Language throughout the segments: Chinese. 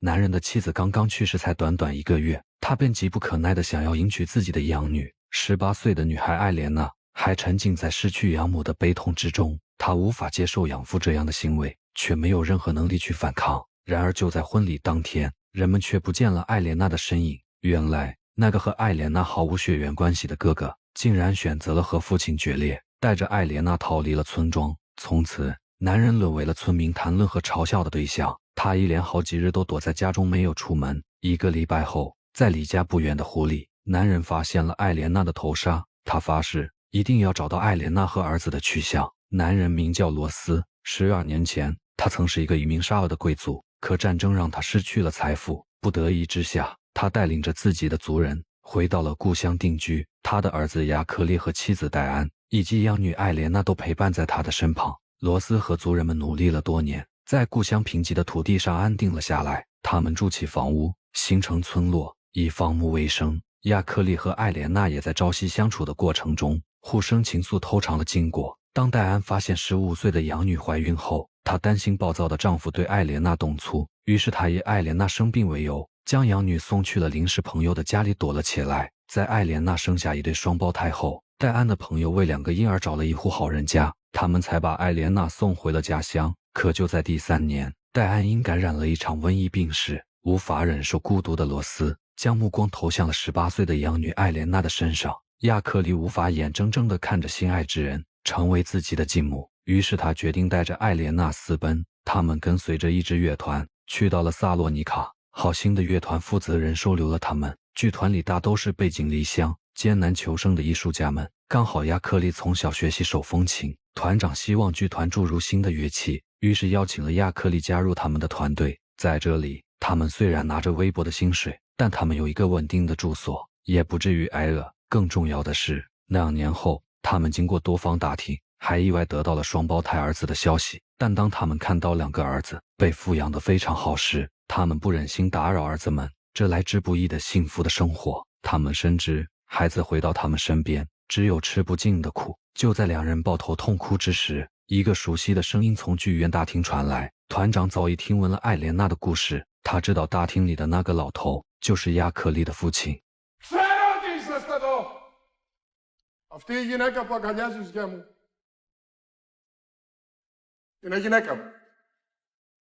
男人的妻子刚刚去世才短短1个月，他便急不可耐地想要迎娶自己的养女。18岁的女孩艾莲娜还沉浸在失去养母的悲痛之中，她无法接受养父这样的行为，却没有任何能力去反抗。然而就在婚礼当天，人们却不见了艾莲娜的身影。原来那个和艾莲娜毫无血缘关系的哥哥，竟然选择了和父亲决裂，带着艾莲娜逃离了村庄。从此，男人沦为了村民谈论和嘲笑的对象。他一连好几日都躲在家中没有出门。1个礼拜后，在离家不远的湖里，男人发现了艾莲娜的头纱。他发誓一定要找到艾莲娜和儿子的去向。男人名叫罗斯，12年前他曾是一个移民沙俄的贵族，可战争让他失去了财富。不得已之下，他带领着自己的族人回到了故乡定居。他的儿子亚克力和妻子戴安以及养女艾莲娜都陪伴在他的身旁。罗斯和族人们努力了多年，在故乡贫瘠的土地上安定了下来。他们筑起房屋，形成村落，以放牧为生。亚克力和艾莲娜也在朝夕相处的过程中，互生情愫，偷尝了禁果。当戴安发现15岁的养女怀孕后，她担心暴躁的丈夫对艾莲娜动粗，于是她以艾莲娜生病为由，将养女送去了临时朋友的家里躲了起来。在艾莲娜生下一对双胞胎后，戴安的朋友为2个婴儿找了一户好人家，他们才把艾莲娜送回了家乡。可就在第3年，戴安因感染了一场瘟疫病逝。无法忍受孤独的罗斯将目光投向了18岁的养女艾莲娜的身上。亚克力无法眼睁睁地看着心爱之人成为自己的继母，于是他决定带着艾莲娜私奔。他们跟随着一支乐团去到了萨洛尼卡，好心的乐团负责人收留了他们。剧团里大都是背井离乡、艰难求生的艺术家们。刚好亚克力从小学习手风琴，团长希望剧团注入新的乐器，于是邀请了亚克力加入他们的团队。在这里，他们虽然拿着微薄的薪水，但他们有一个稳定的住所，也不至于挨饿。更重要的是，2年后，他们经过多方打听，还意外得到了双胞胎儿子的消息。但当他们看到2个儿子被抚养得非常好时，他们不忍心打扰儿子们这来之不易的幸福的生活。他们深知孩子回到他们身边，只有吃不尽的苦。就在2人抱头痛哭之时，一个熟悉的声音从剧院大厅传来。团长早已听闻了艾莲娜的故事，他知道大厅里的那个老头就是亚克力的父亲。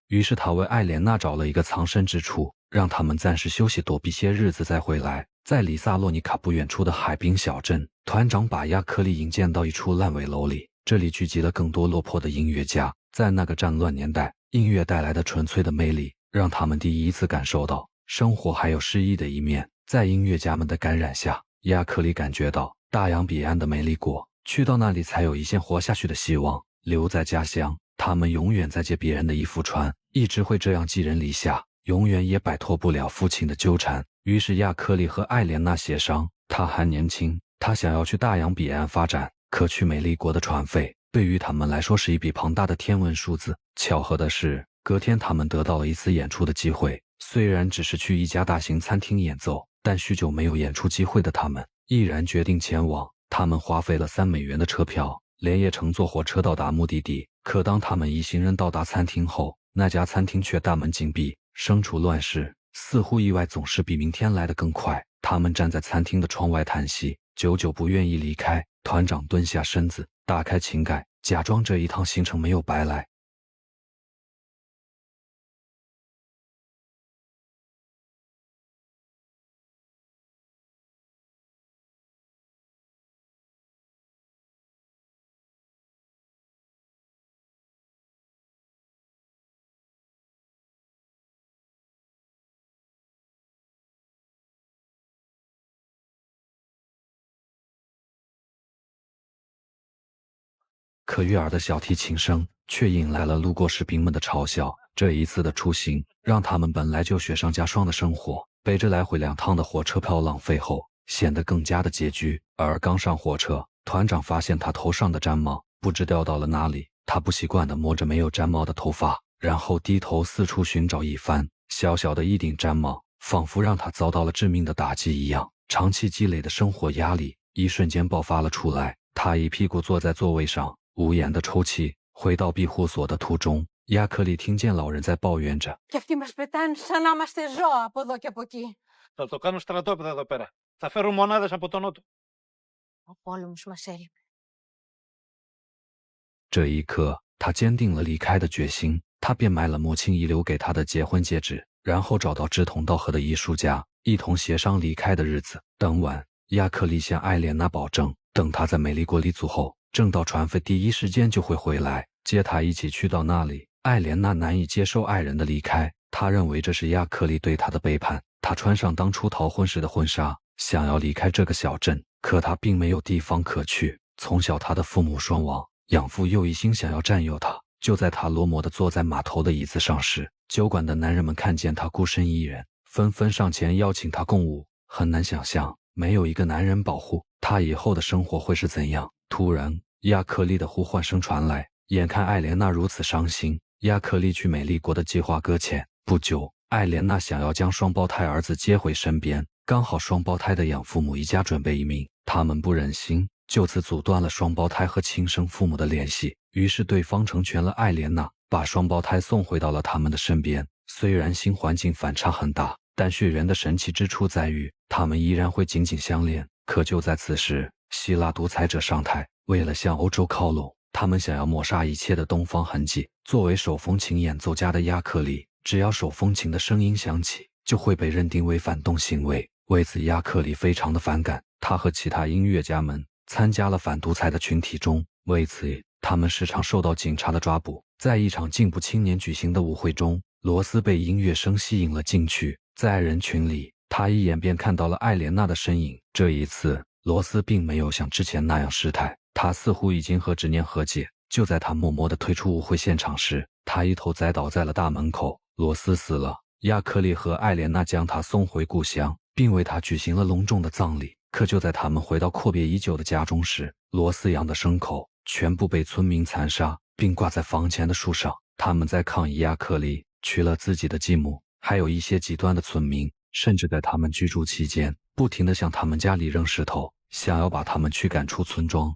于是他为艾莲娜找了一个藏身之处，让他们暂时休息躲避些日子再回来。在离萨洛尼卡不远处的海滨小镇，团长把亚克力引荐到一处烂尾楼里，这里聚集了更多落魄的音乐家。在那个战乱年代，音乐带来的纯粹的魅力让他们第一次感受到生活还有诗意的一面。在音乐家们的感染下，亚克力感觉到大洋彼岸的美丽国，去到那里才有一线活下去的希望。留在家乡，他们永远在借别人的衣服穿，一直会这样寄人篱下，永远也摆脱不了父亲的纠缠。于是亚克力和艾莲娜协商，他还年轻，他想要去大洋彼岸发展，可去美丽国的船费对于他们来说是一笔庞大的天文数字。巧合的是，隔天他们得到了一次演出的机会，虽然只是去一家大型餐厅演奏，但许久没有演出机会的他们毅然决定前往。他们花费了$3的车票，连夜乘坐火车到达目的地。可当他们一行人到达餐厅后，那家餐厅却大门紧闭，身处乱世，似乎意外总是比明天来得更快。他们站在餐厅的窗外叹息，久久不愿意离开。团长蹲下身子，打开琴盖，假装这一趟行程没有白来。可悦耳的小提琴声却引来了路过士兵们的嘲笑。这一次的出行让他们本来就雪上加霜的生活，背着来回2趟的火车票浪费后，显得更加的拮据。而刚上火车，团长发现他头上的毡帽不知掉到了哪里，他不习惯地摸着没有毡帽的头发，然后低头四处寻找一番。小小的一顶毡帽仿佛让他遭到了致命的打击一样，长期积累的生活压力一瞬间爆发了出来。他一屁股坐在座位上，无言的抽泣。回到庇护所的途中，亚克力听见老人在抱怨着。Και αυτοί μας πετάνε σαν να είμαστε ζώα από εδώ και από εκεί. Θα το κάνουν στρατόπεδα εδώ πέρα. Θα φέρουν μονάδες από τον νότο. Ο πόλεμος μας έλειπε.这一刻，他坚定了离开的决心。他便买了母亲遗留给他的结婚戒指，然后找到志同道合的艺术家，一同协商离开的日子。当晚，亚克力向艾莲娜保证，等他在美丽国立足后，挣到船费第一时间就会回来，接他一起去到那里。艾莲娜难以接受爱人的离开，她认为这是亚克力对她的背叛。她穿上当初逃婚时的婚纱，想要离开这个小镇，可她并没有地方可去。从小她的父母双亡，养父又一心想要占有她。就在她落寞地坐在码头的椅子上时，酒馆的男人们看见她孤身一人，纷纷上前邀请她共舞。很难想象，没有一个男人保护她以后的生活会是怎样。突然，亚克力的呼唤声传来，眼看艾莲娜如此伤心，亚克力去美丽国的计划搁浅。不久，艾莲娜想要将双胞胎儿子接回身边，刚好双胞胎的养父母一家准备移民，他们不忍心，就此阻断了双胞胎和亲生父母的联系。于是对方成全了艾莲娜，把双胞胎送回到了他们的身边。虽然新环境反差很大，但血缘的神奇之处在于，他们依然会紧紧相连。可就在此时，希腊独裁者上台，为了向欧洲靠拢，他们想要抹杀一切的东方痕迹。作为手风琴演奏家的亚克力，只要手风琴的声音响起，就会被认定为反动行为。为此，亚克力非常的反感。他和其他音乐家们参加了反独裁的群体中，为此他们时常受到警察的抓捕。在一场进步青年举行的舞会中，罗斯被音乐声吸引了进去，在人群里，他一眼便看到了艾莲娜的身影。这一次，罗斯并没有像之前那样失态，他似乎已经和执念和解。就在他默默地退出舞会现场时，他一头栽倒在了大门口。罗斯死了，亚克力和艾莲娜将他送回故乡，并为他举行了隆重的葬礼。可就在他们回到阔别已久的家中时，罗斯养的牲口全部被村民残杀，并挂在房前的树上。他们在抗议亚克力娶了自己的继母，还有一些极端的村民，甚至在他们居住期间，不停地向他们家里扔石头，想要把他们驱赶出村庄。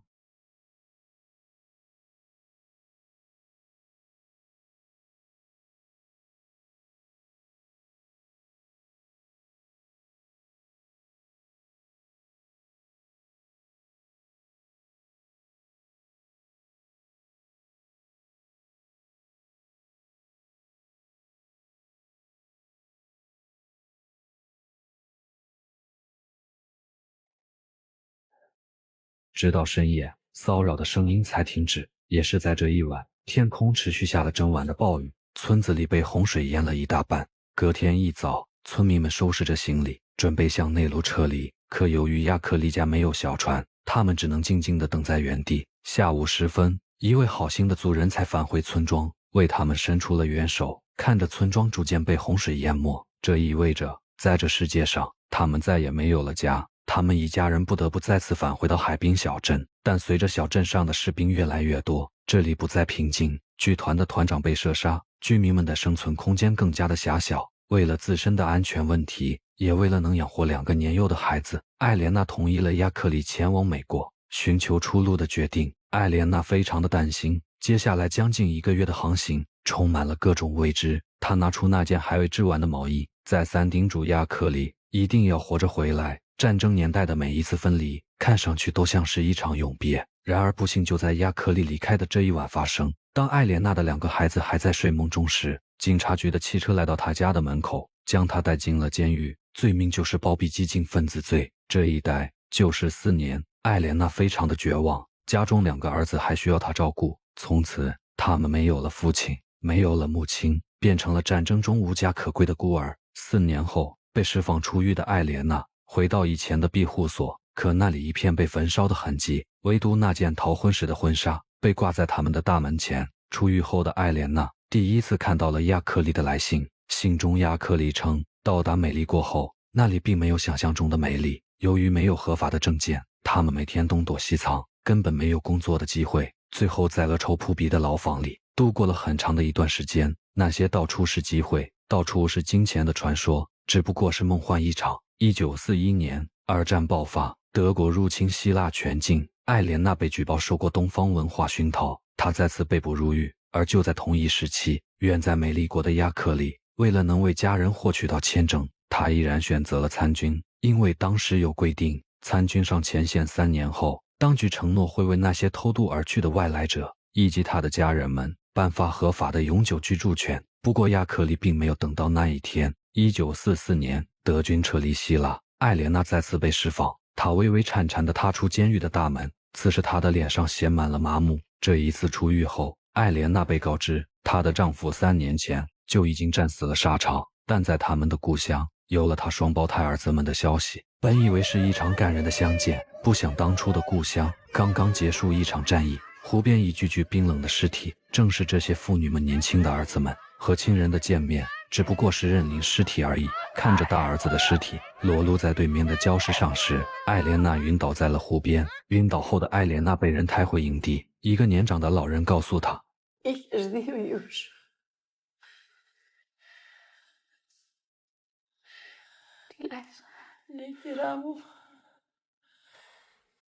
直到深夜，骚扰的声音才停止。也是在这一晚，天空持续下了整晚的暴雨，村子里被洪水淹了一大半。隔天一早，村民们收拾着行李，准备向内陆撤离。可由于亚克力家没有小船，他们只能静静地等在原地。下午时分，一位好心的族人才返回村庄，为他们伸出了援手。看着村庄逐渐被洪水淹没，这意味着在这世界上，他们再也没有了家。他们一家人不得不再次返回到海滨小镇，但随着小镇上的士兵越来越多，这里不再平静。剧团的团长被射杀，居民们的生存空间更加的狭小。为了自身的安全问题，也为了能养活2个年幼的孩子，艾莲娜同意了亚克力前往美国寻求出路的决定。艾莲娜非常的担心，接下来将近1个月的航行充满了各种未知。她拿出那件还未织完的毛衣，再三叮嘱亚克力一定要活着回来。战争年代的每一次分离，看上去都像是一场永别。然而不幸就在亚克力离开的这一晚发生。当艾莲娜的2个孩子还在睡梦中时，警察局的汽车来到他家的门口，将他带进了监狱，罪名就是包庇激进分子罪。这一待就是4年。艾莲娜非常的绝望，家中2个儿子还需要她照顾。从此，他们没有了父亲，没有了母亲，变成了战争中无家可归的孤儿。4年后，被释放出狱的艾莲娜回到以前的庇护所，可那里一片被焚烧的痕迹，唯独那件逃婚时的婚纱被挂在他们的大门前。出狱后的艾莲娜第一次看到了亚克力的来信，信中亚克力称，到达美丽过后，那里并没有想象中的美丽。由于没有合法的证件，他们每天东躲西藏，根本没有工作的机会。最后在恶臭扑鼻的牢房里度过了很长的一段时间。那些到处是机会，到处是金钱的传说，只不过是梦幻一场。1941年，二战爆发，德国入侵希腊全境，艾莲娜被举报受过东方文化熏陶，她再次被捕入狱。而就在同一时期，远在美丽国的亚克力，为了能为家人获取到签证，他毅然选择了参军。因为当时有规定，参军上前线3年后，当局承诺会为那些偷渡而去的外来者以及他的家人们颁发合法的永久居住权。不过亚克力并没有等到那一天。1944年，德军撤离希腊，艾莲娜再次被释放。她微微颤颤地踏出监狱的大门，此时她的脸上写满了麻木。这一次出狱后，艾莲娜被告知，她的丈夫3年前就已经战死了沙场，但在他们的故乡有了她双胞胎儿子们的消息。本以为是一场感人的相见，不想当初的故乡刚刚结束一场战役，湖边一具具冰冷的尸体，正是这些妇女们年轻的儿子们和亲人的见面，只不过是认领尸体而已。看着大儿子的尸体裸露在对面的礁石上时，艾莲娜晕倒在了湖边。晕倒后的艾莲娜被人抬回营地，一个年长的老人告诉她，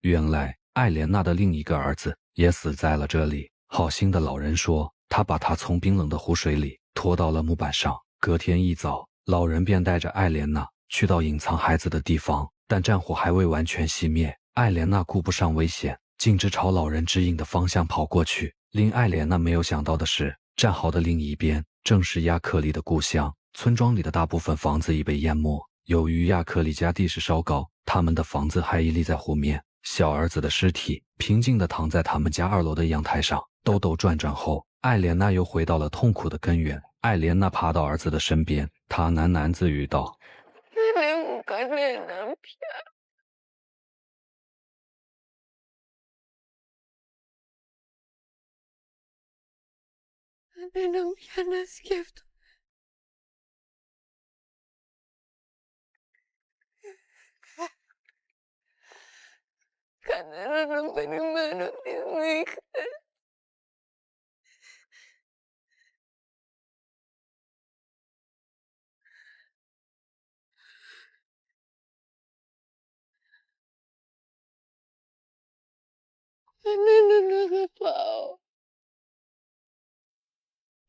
原来艾莲娜的另一个儿子也死在了这里。好心的老人说，他把他从冰冷的湖水里拖到了木板上。隔天一早，老人便带着艾莲娜去到隐藏孩子的地方，但战火还未完全熄灭。艾莲娜顾不上危险，径直朝老人指引的方向跑过去。令艾莲娜没有想到的是，战壕的另一边正是亚克力的故乡。村庄里的大部分房子已被淹没，由于亚克力家地势稍高，他们的房子还屹立在湖面。小儿子的尸体平静地躺在他们家2楼的阳台上。兜兜转转后，艾莲娜又回到了痛苦的根源。艾莲娜爬到儿子的身边，她喃喃自语道，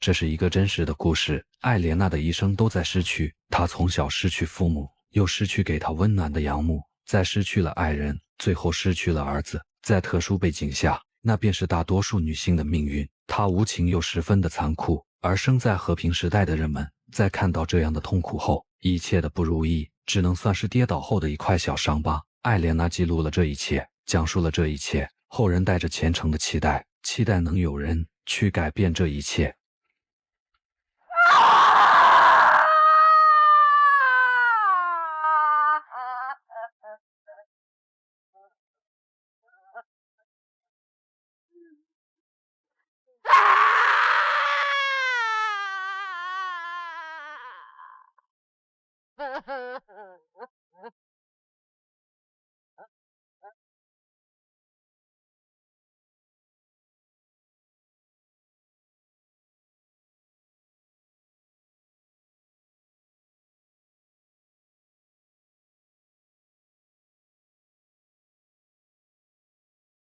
这是一个真实的故事。艾莲娜的一生都在失去，她从小失去父母，又失去给她温暖的养母，再失去了爱人，最后失去了儿子。在特殊背景下，那便是大多数女性的命运。她无情又十分的残酷，而生在和平时代的人们，在看到这样的痛苦后，一切的不如意只能算是跌倒后的一块小伤疤。艾莲娜记录了这一切，讲述了这一切，后人带着虔诚的期待能有人去改变这一切。